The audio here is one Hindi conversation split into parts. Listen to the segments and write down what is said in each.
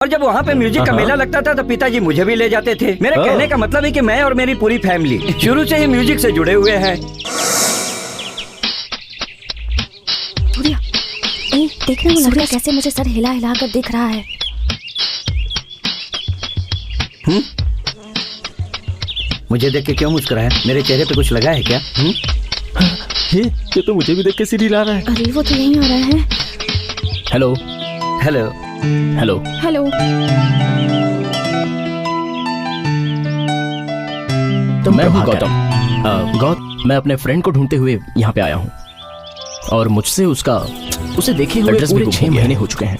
और जब वहाँ पे म्यूजिक का मेला लगता था तो पिताजी मुझे भी ले जाते थे। मेरे कहने का मतलब है कि मैं और मेरी पूरी फैमिली शुरू से ही म्यूजिक से जुड़े हुए हैं। देखना वो लड़का कैसे मुझे सर हिला हिला कर देख रहा है। मुझे देख के क्यों मुस्कुराया? मेरे चेहरे पे कुछ लगा है क्या? ये तो मुझे भी देख के सिर हिला रहा है। अरे वो तो यहीं आ रहा है। Hello hello hello hello. तो मैं हूँ गौतम। मैं अपने फ्रेंड को ढूंढते हुए यहाँ पे आया हूँ और मुझसे उसे देखे हुए पूरे 6 महीने हो चुके हैं।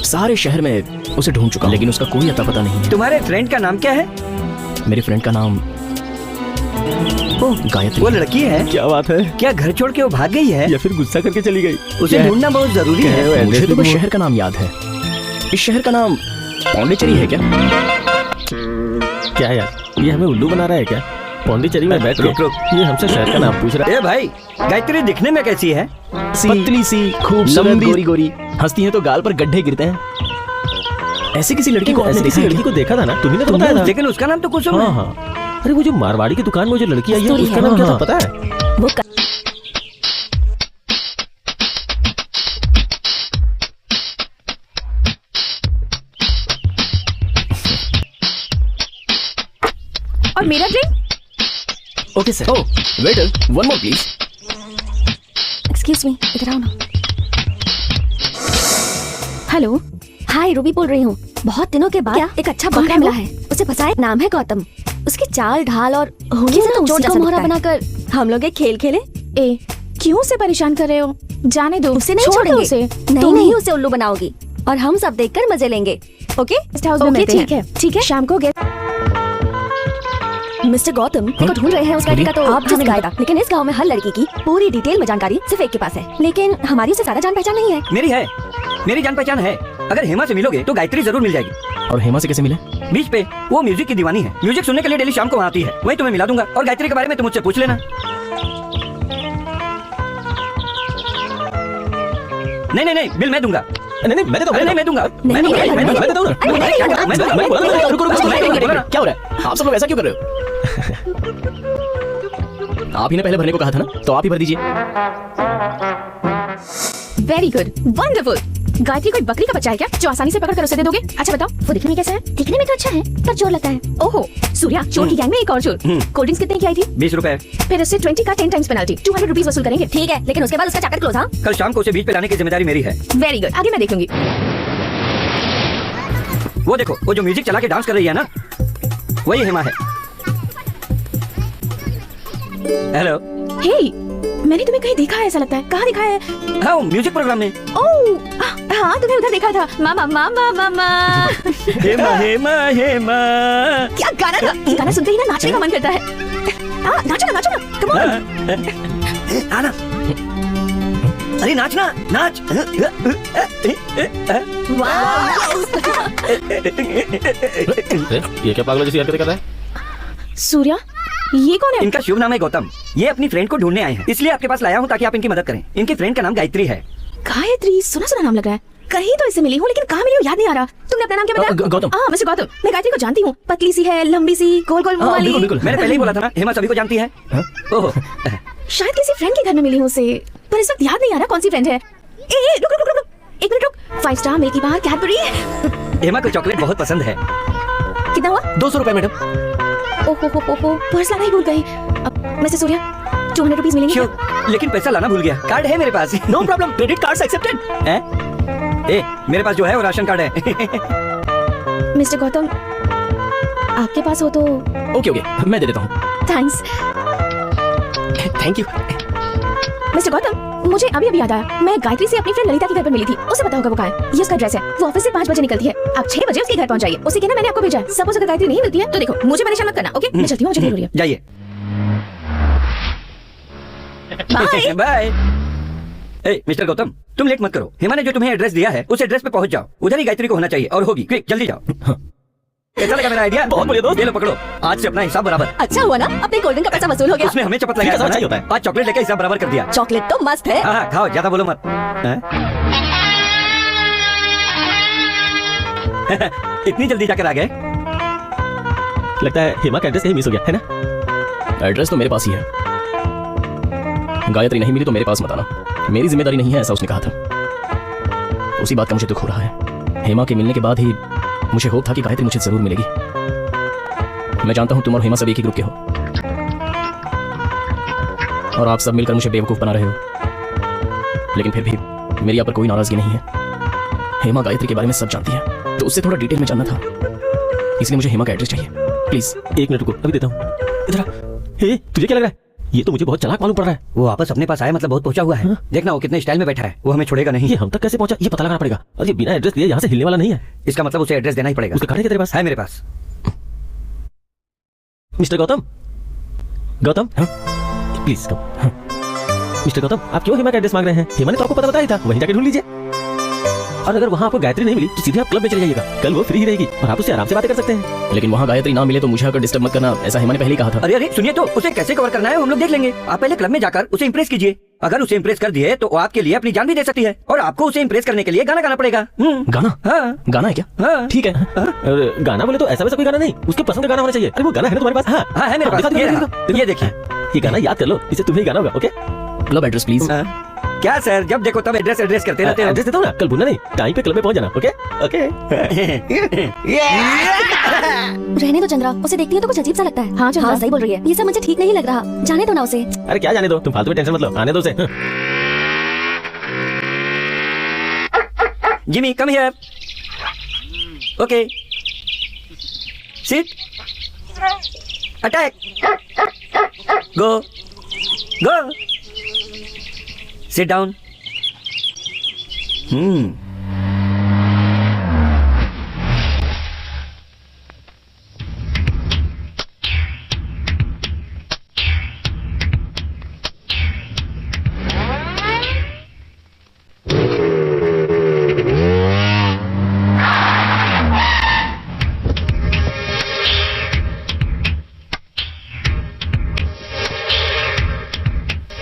सारे शहर में उसे ढूंढ चुका हूं, लेकिन उसका कोई अता पता नहीं है। तुम्हारे फ्रेंड का नाम क्या है? मेरे फ्रेंड का नाम गायत्री। वो लड़की है? क्या बात है? क्या घर छोड़ के वो भाग गई है या फिर गुस्सा करके चली गई? उसे ढूंढना बहुत जरूरी है। मुझे तो बस शहर का नाम याद है। इस शहर का नाम पौंडीचेरी है क्या? क्या यार, ये हमें उल्लू बना रहा है क्या? पौंडीचेरी में बैठ के ये हमसे शहर का नाम पूछ रहा है। ए भाई, गायत्री दिखने में कैसी है? पतली सी, खूबसूरत, गोरी गोरी, हंसती है तो गाल पर गड्ढे गिरते हैं। ऐसे किसी लड़की को देखा था ना? तुम्ही ने तो बताया था। लेकिन उसका नाम तो कुसुम है। हाँ। अरे वो जो मारवाड़ी की दुकान में जो लड़की आई है उसका नाम क्या था पता है? वो और मेरा drink. Okay sir. Oh waiter, one more please. Excuse me, इधर आओ ना। हेलो, हाय, रूबी बोल रही हूँ। बहुत दिनों के बाद एक अच्छा बकरा मिला है। उसे फंसाए। नाम है गौतम। उसकी चाल ढाल और होने से चोर जैसा मोहरा बनाकर हम लोग एक खेल खेले। क्यों उसे परेशान कर रहे हो? जाने दो, उसे नहीं छोड़ेंगे। उसे नहीं, उसे उल्लू बनाओगी और हम सब देखकर मजे लेंगे। ओके? ठीक है, ठीक है। शाम को मिस्टर गौतम को ढूंढ रहे हैं। उस लड़की का तो आप जिस गायता, लेकिन इस गांव में हर लड़की की पूरी डिटेल में जानकारी सिर्फ एक के पास है। लेकिन हमारी उसे ज्यादा जान पहचान नहीं है। मेरी जान पहचान है। अगर हेमा से मिलोगे तो गायत्री जरूर मिल जाएगी। और हेमा से कैसे मिले? बीच पे वो म्यूजिक की दीवानी है। म्यूजिक सुनने के लिए डेली शाम को वहाँ आती है। वही तुम्हें मिला दूंगा। और गायत्री के बारे में तुम मुझसे पूछ लेना। नहीं, बिल मैं दूंगा। नहीं, मैं दूंगा। मैं दूंगा। क्या हो रहा है? आप सब लोग ऐसा क्यों कर रहे हो? आप ही ने पहले भरने को कहा था ना, तो आप ही भर दीजिए। Very good, wonderful. गायत्री कोई बकरी का बच्चा है क्या जो आसानी से पकड़ कर उसे दे दोगे? अच्छा बताओ, वो दिखने में कैसा है? दिखने में तो अच्छा है पर चोर लगता है। ओहो, सूर्या, चोर की गैंग में एक और चोर। कोल्ड ड्रिंक्स कितने की आई थी? 20 रुपए। फिर उससे 20 का 10 टाइम्स पेनल्टी, 200 रुपीज वसूल करेंगे। ठीक है, लेकिन उसके बाद उसका चैप्टर क्लोज। हाँ, कल शाम को उसे बीच पे लाने की जिम्मेदारी मेरी है। वेरी गुड, आगे मैं देख लूंगी। वो देखो, वो जो म्यूजिक चला के डांस कर रही है ना, वही हेमा है। हेलो। हे, मैंने तुम्हें कहीं देखा है ऐसा लगता है। कहाँ देखा है? हाँ, म्यूजिक प्रोग्राम में। ओह, हाँ, तुम्हें उधर देखा था। मामा मामा मामा। हेमा हेमा हेमा। क्या गाना था? ये गाना सुनते ही ना नाचने का मन करता है। हाँ, नाचो ना, कम ऑन। आना। अरे नाचना, नाच। ये क्या पागलों जैसी हरकतें कर रहा है? सूर्या, ये कौन है? इनका शुभ नाम है गौतम। ये अपनी फ्रेंड को ढूंढने आए हैं, इसलिए आपके पास लाया हूँ ताकि आप इनकी मदद करें। इनकी फ्रेंड का नाम गायत्री है। गायत्री, सुना सुना नाम लग रहा है। कहीं तो इससे मिली हूँ, लेकिन कहाँ मिली हूँ याद नहीं आ रहा। तुमने अपना नाम क्या बताया? गौतम। हाँ, मिस्टर गौतम। मैं गायत्री को जानती हूँ। पतली सी है, लंबी सी, गोल गोल मुंह वाली। बिल्कुल। मैंने पहले ही बोला था ना, हेमा सभी को जानती है। ओह, शायद किसी फ्रेंड के घर में मिली हूँ उसे, पर इस वक्त याद नहीं आ रहा कौन सी फ्रेंड है। रुक रुक रुक रुक, एक मिनट रुक। 5 स्टार, मिल्की बार, कैडबरी। हेमा को चॉकलेट बहुत पसंद है। कितना हुआ? 200 रुपए मैडम। ओहो, पर्स लाना ही भूल गई। मिस्टर सूर्या, 200 रुपीज मिलेंगे? क्यों? लेकिन पैसा लाना भूल गया। कार्ड है मेरे पास। No problem, credit card accepted. मेरे पास जो है वो राशन कार्ड है। मिस्टर गौतम, आपके पास हो तो? ओके, मैं दे देता हूँ। Thanks. Thank you. Mister Gautam, मुझे अभी याद आया। मैं गायत्री से अपनी फ्रेंड ललिता के घर पर मिली थी। उसे पता होगा वो कहाँ है। ये उसका एड्रेस है। वो ऑफिस से 5 बजे निकलती है। आप 6 बजे उसके घर पहुंच जाइए। उसे कहना मैंने आपको भेजा है। सपोज अगर गायत्री नहीं मिलती है तो देखो, मुझे परेशान मत करना। ओके, मैं चलती हूँ, मुझे देर हो रही है। जाइए। Bye bye. मिस्टर गौतम, तुम लेट मत करो। हेमा ने जो तुम्हें एड्रेस दिया है उस एड्रेस पे पहुंच जाओ। उधर ही गायत्री को होना चाहिए और होगी। क्विक, जल्दी जाओ। कैसा लगा मेरा आइडिया? बहुत बढ़िया दोस्त। ये लो पकड़ो, आज से अपना हिसाब बराबर। अच्छा हुआ ना, अपने कोल्ड ड्रिंक का पैसा वसूल हो गया। उसने हमें चपत लगाया था ना? आज चॉकलेट लेकर हिसाब बराबर कर दिया। चॉकलेट तो मस्त है। हाँ, खाओ, ज्यादा बोलो मत। इतनी जल्दी जाकर आ गए? लगता है हेमा का एड्रेस कहीं मिस हो गया है ना? एड्रेस तो मेरे पास ही है। गायत्री नहीं मिली तो मेरे पास मत आना, मेरी जिम्मेदारी नहीं है, ऐसा उसने कहा था। उसी बात का मुझे दुख हो रहा है। हेमा के मिलने के बाद ही मुझे होप था कि गायत्री मुझे जरूर मिलेगी। मैं जानता हूं तुम और हेमा सब एक ही ग्रुप के हो और आप सब मिलकर मुझे बेवकूफ बना रहे हो, लेकिन फिर भी मेरी आप पर कोई नाराजगी नहीं है। हेमा गायत्री के बारे में सब जानती है, तो उससे थोड़ा डिटेल में जानना था, इसलिए मुझे हेमा का एड्रेस चाहिए। प्लीज 1 मिनट रुको, अभी देता हूँ। इधर आ। हे, तुझे क्या लग रहा है? ये तो मुझे बहुत चालाक मालूम पड़ रहा है। वो वापस अपने पास आया मतलब बहुत पहुंचा हुआ है। देखना वो कितने स्टाइल में बैठा है, वो हमें छोड़ेगा नहीं। ये हम तक कैसे पहुंचा ये पता लगाना पड़ेगा, और ये बिना एड्रेस दिए यहाँ से हिलने वाला नहीं है। इसका मतलब उसे एड्रेस देना ही पड़ेगा। उसका कार्ड है तेरे पास? है मेरे पास। Mister Gautam, Gautam please come. Mister Gautam, आप क्यों हेमा का एड्रेस मांग रहे हैं? हेमा ने तो आपको पता बताया था, वहीं जाके ढूंढ लीजिए। और अगर वहाँ आपको गायत्री नहीं मिली तो सीधे आप क्लब में चले जाइएगा, कल वो फ्री ही रहेगी और आप उससे आराम से बातें कर सकते हैं। लेकिन वहाँ गायत्री ना मिले तो मुझे आकर डिस्टर्ब मत करना, ऐसा हेमा ने पहले ही कहा था। अरे अरे सुनिए तो, उसे कैसे कवर करना है हम लोग देख लेंगे। आप पहले क्लब में जाकर उसे इंप्रेस कीजिए। अगर उसे इंप्रेस कर दिए तो वो आपके लिए अपनी जान भी दे सकती है, और आपको उसे इंप्रेस करने के लिए गाना गाना पड़ेगा। गाना? हाँ गाना है क्या? हाँ ठीक है। और गाना बोले तो ऐसा वैसा कोई गाना नहीं, उसके पसंद का गाना होना चाहिए। अरे वो गाना है ना तुम्हारे पास? हाँ हाँ है मेरे पास। दिखा दो, ये दिखा रहा। दो। ये देखिए। ये गाना याद कर लो, इसे तुम्हें ही गाना होगा। ओके? Club address please. क्या सर, जब देखो तब एड्रेस एड्रेस करते रहते हो। एड्रेस देता हूँ ना, कल भूलना नहीं, टाइम पे क्लब में पहुंच जाना। Okay okay. रहने दो चंद्रा, उसे देखती है तो कुछ अजीब सा लगता है। हाँ, चंद्रा। सही बोल रही है, ये सब मुझे ठीक नहीं लग रहा। जाने दो ना उसे। अरे क्या जाने दो, तुम फालतू में टेंशन मत लो, आने दो उसे। Jimmy come here. Okay sit attack go go sit down.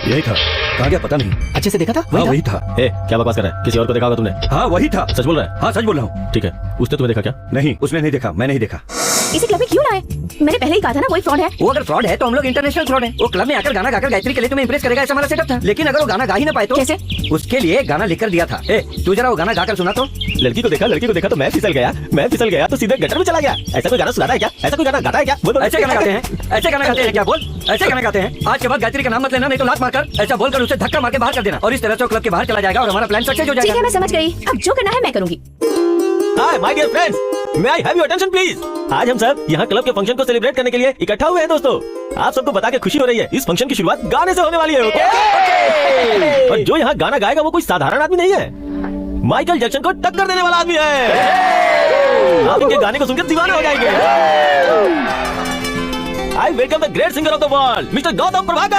यही था। कहाँ गया पता नहीं। अच्छे से देखा था? हाँ वही था। ए, क्या बकवास कर रहा है? किसी और को देखा होगा तुमने? हाँ वही था। सच बोल रहा है? हाँ सच बोल रहा हूँ। ठीक है, उसने तुम्हें देखा क्या? नहीं उसने नहीं देखा, मैं नहीं देखा। इसे क्लब में क्यों लाए? मैंने पहले ही कहा था ना, वही फ्रॉड है। वो अगर फ्रॉड है तो हम लोग इंटरनेशनल फ्रॉड है। वो क्लब में आकर गाना गाकर गायत्री के लिए तुम्हें इंप्रेस करेगा, ऐसा हमारा सेटअप था। लेकिन अगर वो गाना गा ही ना पाए तो कैसे? उसके लिए गाना लिखकर दिया था। ए तू जरा वो गाना गाकर सुना तो। लड़की को देखा तो मैं फिसल गया तो सीधे गटर में चला गया। ऐसा कोई गाना सुनाता है क्या? ऐसा कोई गाना गाता है क्या? बोल। ऐसे गाना गाते हैं, ऐसे गाना गाते हैं क्या? बोल। ऐसे गाना गाते हैं। आज के बाद गायत्री का नाम मत लेना, नहीं तो लात मारकर ऐसा बोलकर उसे धक्का मार के बाहर कर देना, और इस तरह से वो क्लब के बाहर चला जाएगा और हमारा प्लान सक्सेस हो ठीक है, जाएगा। मैं समझ गई। अब जो करना है मैं करूंगी। Hi my dear friends, may I have your attention please. आज हम सब यहाँ क्लब के फंक्शन को सेलिब्रेट करने के लिए इकट्ठा हुए हैं दोस्तों। आप सबको बता के खुशी हो रही है, इस फंक्शन की शुरुआत गाने से होने वाली है। ओके? और जो यहाँ गाना गाएगा वो कोई साधारण आदमी नहीं है, माइकल जैक्सन को टक्कर देने वाला आदमी है। आप इनके गाने को सुनकर दीवाना हो जाएंगे। I welcome the great singer of the world mister Gautam Prabhakar.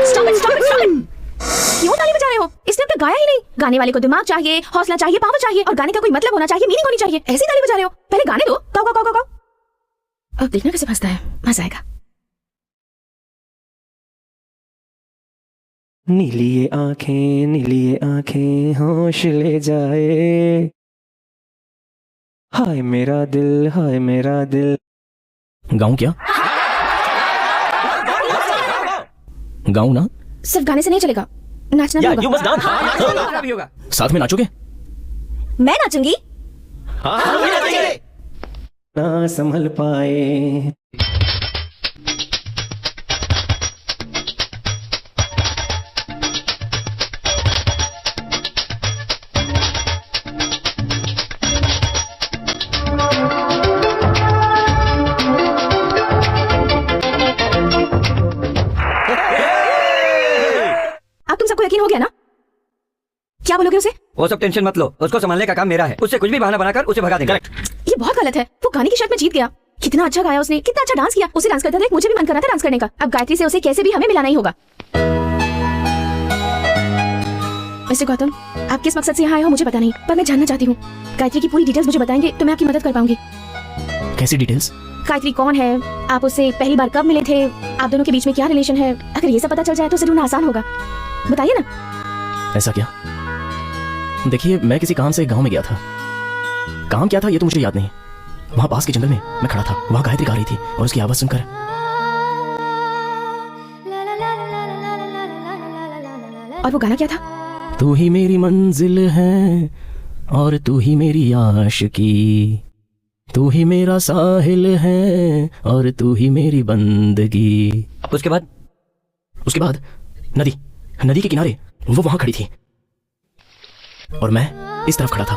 Stop it, stop it, stop it. क्यों ताली बजा रहे हो? इसने अब तक गाया ही नहीं। गाने वाले को दिमाग चाहिए, हौसला चाहिए, पावर चाहिए, और गाने का कोई मतलब होना चाहिए, मीनिंग होनी चाहिए। ऐसे ताली बजा रहे हो? पहले गाने दो। गाओ गाओ गाओ गाओ। अब देखना कैसे फंसता है, मजा आएगा। नीली आंखें होश ले जाए, हाय मेरा दिल। गाऊं क्या? गाऊं ना? सिर्फ गाने से नहीं चलेगा, नाचना भी या होगा। You must dance. गाना भी होगा। साथ में नाचोगे? मैं नाचूंगी। ना संभल पाए। अब तुम सबको यकीन हो गया ना? क्या बोलोगे उसे? वो सब टेंशन मत लो, उसको संभालने का काम मेरा है। उससे कुछ भी बहाना बनाकर उसे भगा देंगे। ये बहुत गलत है। वो गाने की शर्त में जीत गया। कितना अच्छा गाया उसने, कितना अच्छा डांस किया। उसे डांस करता देख मुझे भी मन कर रहा था डांस करने का। अब गायत्री से उसे कैसे भी हमें मिलाना ही होगा। मिस्टर गौतम, आप किस मकसद से यहाँ आए हो मुझे पता नहीं, पर मैं जानना चाहती हूँ। गायत्री की पूरी डिटेल्स मुझे बताएंगे तो मैं आपकी मदद कर पाऊंगी। कैसी डिटेल्स? गायत्री कौन है, आप उससे पहली बार कब मिले थे, आप दोनों के बीच में क्या रिलेशन है। अगर ये सब पता चल जाए तो उसे ढूंढना आसान होगा। बताइए ना। ऐसा क्या? देखिए मैं किसी काम से गांव में गया था, काम क्या था ये तो मुझे याद नहीं। वहां पास के जंगल में मैं खड़ा था, वहां गायत्री गा रही थी और उसकी आवाज सुनकर और वो गाना क्या था? तू ही मेरी मंजिल है और तू ही मेरी आशिकी, तू ही मेरा साहिल है और तू ही मेरी बंदगी। उसके बाद नदी के किनारे वो वहां खड़ी थी और मैं इस तरफ खड़ा था।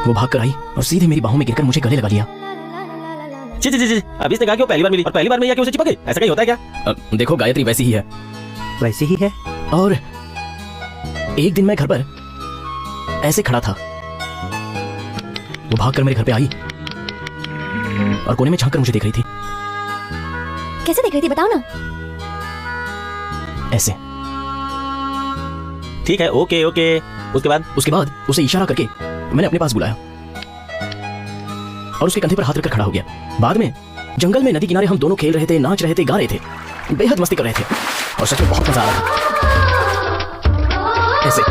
वो भाग कर आई और सीधे मेरी बाहों में गिरकर मुझे गले लगा लिया। जी अभी इसने कहा कि वो पहली बार मिली और पहली बार में क्या उसे चिपक गई? ऐसा कहीं होता है क्या? देखो गायत्री वैसी ही है। वैसे ही है। और एक दिन मैं घर पर ऐसे खड़ा था, वो भागकर मेरे घर पे आई और कोने में झांक कर मुझे देख रही थी। कैसे देख रही थी बताओ ना। ऐसे। ठीक है, ओके। उसके बाद उसे इशारा करके मैंने अपने पास बुलाया और उसके कंधे पर हाथ रखकर खड़ा हो गया। बाद में जंगल में नदी किनारे हम दोनों खेल रहे थे, नाच रहे थे, गा रहे थे, बेहद मस्ती कर रहे थे और सच में बहुत मजा आ रहा था। ऐसे।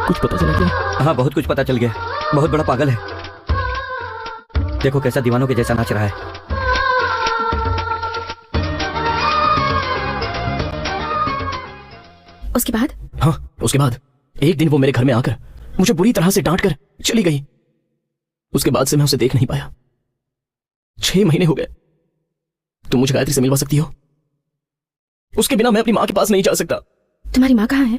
कुछ पता चला क्या? हाँ, बहुत कुछ पता चल गया। बहुत बड़ा पागल है। देखो कैसा दीवानों के जैसा नाच रहा है। उसके बाद? हाँ, उसके बाद एक दिन वो मेरे घर में आकर मुझे बुरी तरह से डांट कर चली गई। उसके बाद से मैं उसे देख नहीं पाया। 6 महीने हो गए। तुम मुझे गायत्री से मिलवा सकती हो? उसके बिना मैं अपनी मां के पास नहीं जा सकता। तुम्हारी माँ कहाँ है?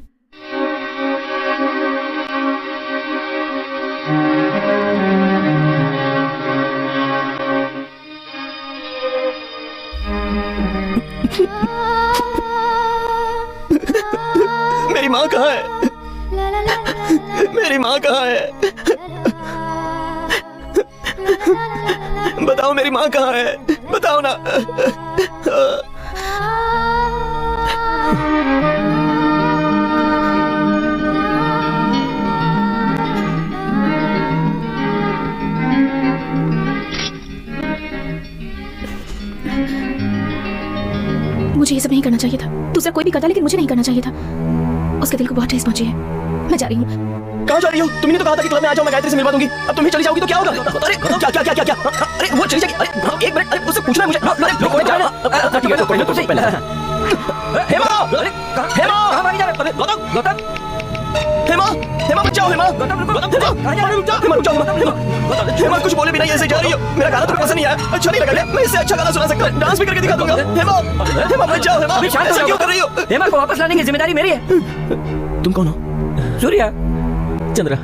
मेरी माँ कहाँ है? मेरी माँ कहाँ है? बताओ मेरी माँ कहाँ है? बताओ ना। मुझे ये सब नहीं करना चाहिए था। दूसरा कोई भी करता, लेकिन मुझे नहीं करना चाहिए था। उसके दिल को बहुत ठेस पहुंची है। मैं जा रही हूँ। कहाँ जा रही हो? तुमने तो कहा था कि क्लब में आ जाओ, मैं गायत्री से मिलवा दूंगी। अब तुम ही चली जाओगी तो क्या होगा? अरे क्या? अरे वो चली जाएगी। अरे एक मिनट, अरे उससे पूछना है मुझे। अरे ठीक है, तो पहले तुझे पहले। हेमा! अरे कहाँ भागी जा रहे हो? अरे गौतम! हेमा मत जाओ। हेमा हेमा कुछ बोले बिना ऐसे जा रही हो? मेरा गाना तुम्हें पसंद नहीं आया? अच्छा नहीं लगा? मैं इससे अच्छा गाना सुना सकता हूँ, डांस भी करके दिखा दूंगा। हेमा मत जाओ। हेमा अभी शांत हो क्यों कर रही हो? हेमा को वापस लाने की जिम्मेदारी मेरी है। तुम कौन हो? सूर्या चंद्रा।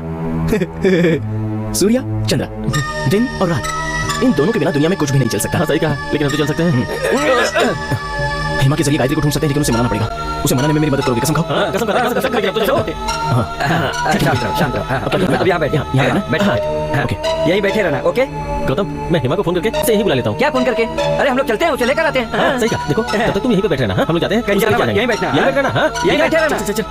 सूर्या चंद्रा, दिन और रात, इन दोनों के बिना दुनिया में कुछ भी नहीं चल सकता। हाँ सही कहा, लेकिन हम तो चल सकते हैं। हेमा के जरिए गायत्री को ढूंढ सकते हैं, लेकिन उसे मनाना पड़ेगा। उसे मनाने में मेरी मदद करोगे? कसम खाओ। हाँ, कसम खा, कसम खा, तो चलो। शांत रहो। अब यहाँ बैठ, ओके। यहीं बैठे रहना। ओके गौतम, मैं हेमा को फोन करके इसे यहीं बुला लेता हूँ। क्या फोन करके? अरे हम लोग चलते हैं, उसे लेकर आते हैं। हाँ, सही कहा। देखो तब तक तुम यहीं पे बैठे रहना। हम लोग जाते हैं, कहीं जाना मत, यहीं बैठना। यहीं बैठना। हाँ, यहीं बैठे रहना। चल।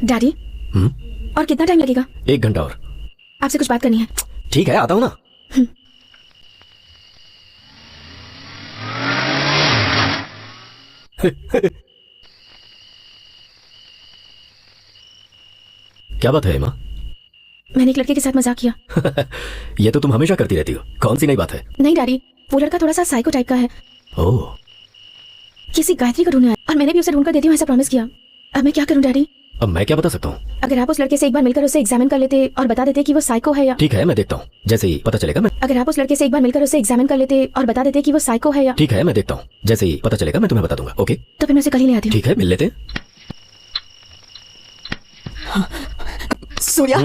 डैडी, और कितना टाइम लगेगा? 1 घंटा और। आपसे कुछ बात करनी है। ठीक है, आता हूँ ना। क्या बात है हेमा? मैंने एक लड़के के साथ मजाक किया। ये तो तुम हमेशा करती रहती हो, कौन सी नई बात है? नहीं डैडी, वो लड़का थोड़ा सा साइको टाइप का है। ओह, किसी गायत्री को ढूंढना है और मैंने भी उसे ढूंढकर देती हूँ ऐसा प्रॉमिस किया। अब मैं क्या करूँ डैडी? अब मैं क्या बता सकता हूँ? अगर आप उस लड़के से एक बार मिलकर उसे एग्जामिन कर लेते और बता देते कि वो साइको है या... ठीक है, मैं देखता हूँ, जैसे ही पता चलेगा मैं... अगर आप उस लड़के से एक बार मिलकर उसे एग्जामिन कर लेते और बता देते कि वो साइको है या... ठीक है, मैं देखता हूँ, जैसे ही पता चलेगा मैं तुम्हें बता दूंगा। ओके, तो फिर मैं उसे कल ही ले आती हूँ। ठीक है, मिल लेते हैं। सूर्या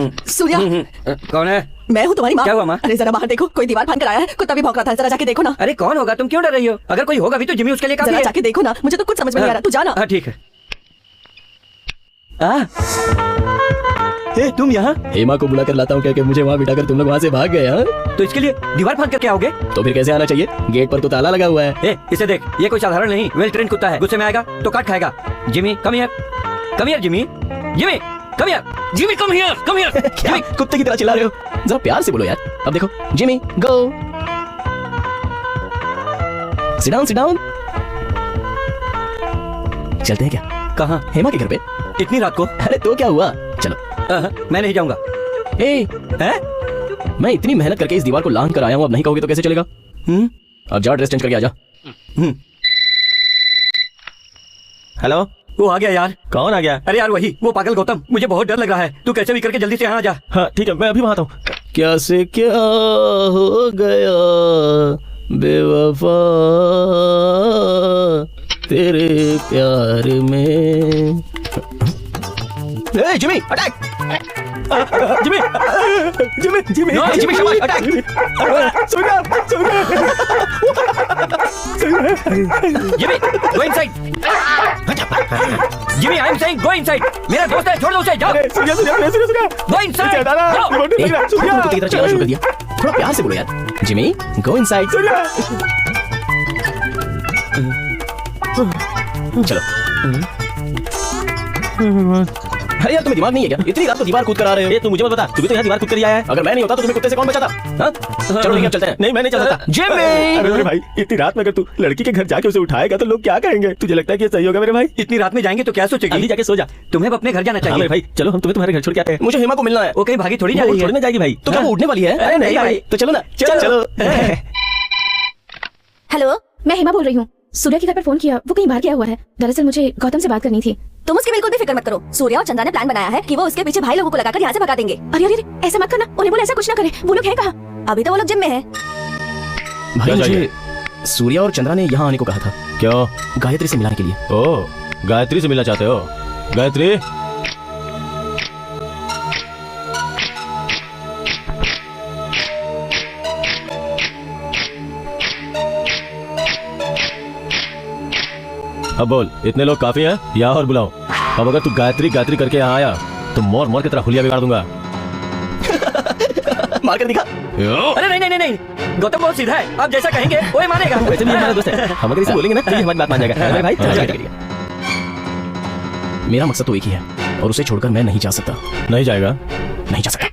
कौन है? मैं हूँ तुम्हारी माँ। क्या हुआ माँ? अरे जरा बाहर देखो, कोई दीवार फांद कर आया है। कुत्ता भी भौंक रहा था, जरा जाके देखो ना। अरे कौन होगा? तुम क्यों डर रही हो? अगर कोई होगा भी तो जिमी उसके लिए काफी जरा है। जाके देखो ना, मुझे तो कुछ समझ में नहीं आ रहा। तू जाना। हाँ ठीक है। तुम यहाँ? हेमा को बुलाकर लाता हूँ, क्या मुझे वहाँ बिठाकर तुम लोग वहाँ से भाग गए? हाँ, तो इसके लिए दीवार फांद कर क्या आओगे? तो फिर कैसे आना चाहिए? गेट पर तो ताला लगा हुआ है। इसे देख, ये कोई साधारण नहीं, वेल ट्रेन कुत्ता है। गुस्से में आएगा तो काट खाएगा। Jimmy come here, Jimmy come here, Jimmy come here. क्या कुत्ते की तरह चिल्ला रहे हो? जरा प्यार से बोलो यार। अब देखो Jimmy go. Sit down sit down. चलते हैं क्या? कहाँ? हेमा के घर पे। इतनी रात को? अरे तो क्या हुआ, चलो। मैं नहीं जाऊंगा। मैं इतनी मेहनत करके इस दीवार को लांघ कर आया हूँ, अब नहीं कहोगे तो कैसे चलेगा? अब जा ड्रेस चेंज करके आ जा। हेलो, वो आ गया यार। कौन आ गया? अरे यार वही, वो पागल गौतम। मुझे बहुत डर लग रहा है, तू कैसे भी करके जल्दी से यहाँ आ जा। हाँ ठीक है, मैं अभी वहाँ आता हूँ। क्या से क्या हो गया बेवफा तेरे प्यार में। Jimmy attack! Jimmy Jimmy Jimmy No, Jimmy शाबाश attack! Surya Surya Jimmy go inside. Jimmy I am saying go inside. मेरा दोस्त है, छोड़ दो उसे, जाओ। Surya Surya Surya Surya go inside. तुमने तेरी तरह चलाना शुरू कर दिया। थोड़ा प्यार से बोलो यार। Jimmy go inside. चलो। अरे यार तुम्हें दिमाग नहीं है क्या? इतनी रात को दीवार कूद कर आ रहे हो। ये तू मुझे मत बता, तू भी तो यहाँ दीवार कूद कर ही आया है। अगर मैं नहीं होता तो तुम्हें कुत्ते से कौन बचाता? हाँ? चलो ठीक है, चलते हैं। नहीं मैं नहीं चल सकता। जिमी अरे भाई, इतनी रात में अगर तू लड़की के घर जाके उसे उठाएगा तो लोग क्या कहेंगे? तुझे लगता है कि ये सही होगा मेरे भाई? इतनी रात में जाएंगे तो क्या सोचेगी? अभी जाके सो जा। तुम्हें अब अपने घर जाना हाँ चाहिए। मेरे भाई, चलो हम तुम्हें तुम्हारे घर छोड़ के आते हैं। मुझे हेमा को मिलना है। वो कहीं भागी थोड़ी जा वो रही है। छोड़ने जाएगी भाई। तो क्या वो उड़ने वाली है? अरे नहीं भाई। तो चलो ना, चलो। हेलो, मैं हेमा बोल रही हूँ। सूर्या के घर पर फोन किया, वो कहीं बाहर गया हुआ है। दरअसल मुझे गौतम से बात करनी थी। तुम उसकी बिल्कुल भी फिक्र मत करो। सूर्या और चंदा ने प्लान बनाया है कि वो उसके पीछे भाई लोगों को लगाकर यहाँ से भगा देंगे। अरे अरे ऐसा मत करना, उन्हें बोलो ऐसा कुछ ना करे। वो लोग हैं कहाँ? अभी तो वो लोग जिम में है। भाई मुझे सूर्या और चंद्रा ने यहाँ आने को कहा था। क्यों? गायत्री से मिलाने के लिए। ओ, गायत्री से मिलना चाहते हो? गायत्री अब बोल, इतने लोग काफी हैं या और बुलाओ? अब अगर तू गायत्री गायत्री करके यहाँ आया तो मोर मोर की तरह हुलिया बिगाड़ दूंगा। मार कर दिखा। अरे नहीं नहीं नहीं, गौतम बहुत सीधा है, आप जैसा कहेंगे वो ही मानेगा। वैसे भी हमारा दोस्त है, हम अगर इसे बोलेंगे ना तो ये हमारी बात मान जाएगा। अरे भाई चल जा। मेरा मकसद तो एक ही है और उसे छोड़कर मैं नहीं जा सकता। नहीं जाएगा? नहीं जा सकता।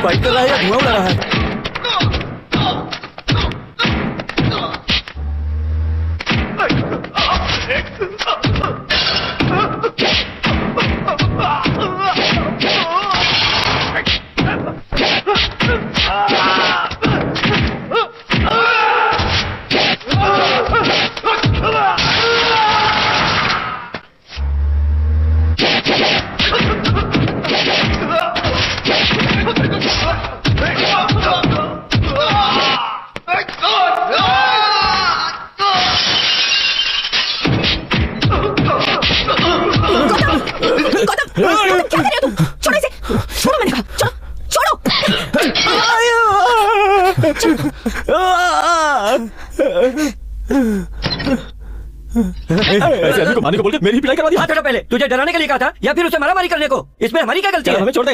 फाइट कर रहा है या धुआं उड़ा रहा है? छोड़ो इसे, छोड़ो मैंने कहा, छोड़ो ऐसे आदमी को मारने को बोल के मेरी पिटाई करवा दी। हाथ हटा पहले। तुझे डराने के लिए कहा था या फिर उसे मारामारी करने को? इसमें हमारी क्या गलती चलो है? हमें छोड़ दे।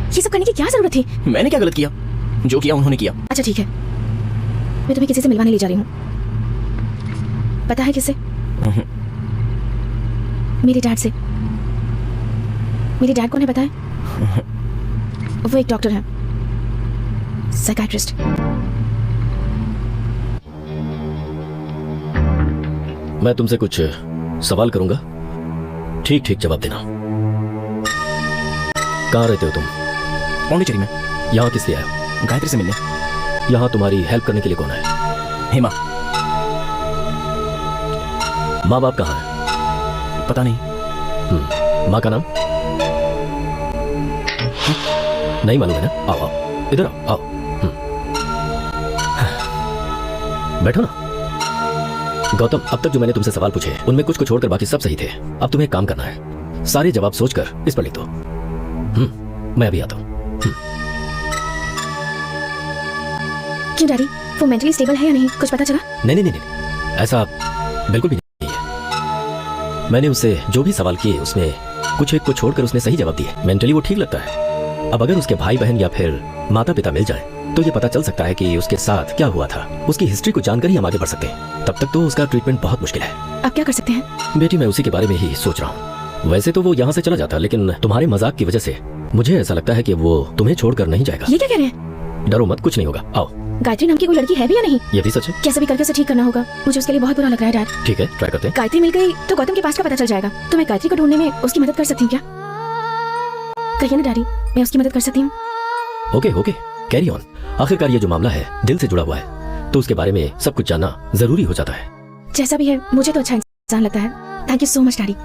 ये सब करने की क्या जरूरत थी? मैंने क्या गलत किया? जो किया उन्होंने किया। अच्छा ठीक है, मैं तुम्हें किसी से मिलवाने ले जा रही हूँ। पता है किससे? मेरे डैड से। मेरे डैड कौन है पता है? वो एक डॉक्टर है, साइकियाट्रिस्ट। मैं तुमसे कुछ सवाल करूंगा, ठीक ठीक जवाब देना। कहाँ रहते हो तुम? पौंडीचेरी में। यहाँ किस लिए आए हो? गायत्री से मिलने। यहाँ तुम्हारी हेल्प करने के लिए कौन है? हेमा। माँ बाप कहाँ है? पता नहीं। माँ का नाम? नहीं मालूम है ना? आओ आओ इधर आओ आओ। बैठो ना। गौतम, अब तक जो मैंने तुमसे सवाल पूछे उनमें कुछ को छोड़कर बाकी सब सही थे। अब तुम्हें एक काम करना है, सारे जवाब सोचकर इस पर लिख दो। मैं अभी आता हूँ। क्यों डैडी, वो मेंटली स्टेबल है या नहीं, कुछ पता चला? नहीं नहीं नहीं, ऐसा बिल्कुल भी नहीं है। मैंने उससे जो भी सवाल किए उसमें कुछ एक को छोड़कर उसने सही जवाब दिए। मेंटली वो ठीक लगता है। अब अगर उसके भाई बहन या फिर माता पिता मिल जाए तो ये पता चल सकता है कि उसके साथ क्या हुआ था। उसकी हिस्ट्री को जानकर ही हम आगे बढ़ सकते हैं। तब तक तो उसका ट्रीटमेंट बहुत मुश्किल है। आप क्या कर सकते हैं? बेटी, मैं उसी के बारे में ही सोच रहा हूँ। वैसे तो वो यहाँ से चला जाता, लेकिन तुम्हारे मजाक की वजह से मुझे ऐसा लगता है कि वो तुम्हें छोड़कर नहीं जाएगा। ये क्या कह रहे हैं? डरो मत, कुछ नहीं होगा। आओ। गायत्री नाम की कोई लड़की है भी या नहीं? ये भी सच है। कैसे भी करके उसे ठीक करना होगा। मुझे उसके लिए बहुत बुरा लग रहा है डैड। ठीक है, ट्राई करते हैं। गायत्री मिल गई तो गौतम के पास का पता चल जाएगा। तो मैं गायत्री को ढूंढने में उसकी मदद कर सकती हूँ क्या? कहिए ना डैडी, मैं उसकी मदद कर सकती हूँ। Okay okay, carry on. आखिरकार ये जो मामला है दिल से जुड़ा हुआ है, तो उसके बारे में सब कुछ जानना जरूरी हो जाता है। जैसा भी है, मुझे तो अच्छा इंसान लगता है। Thank you so much daddy.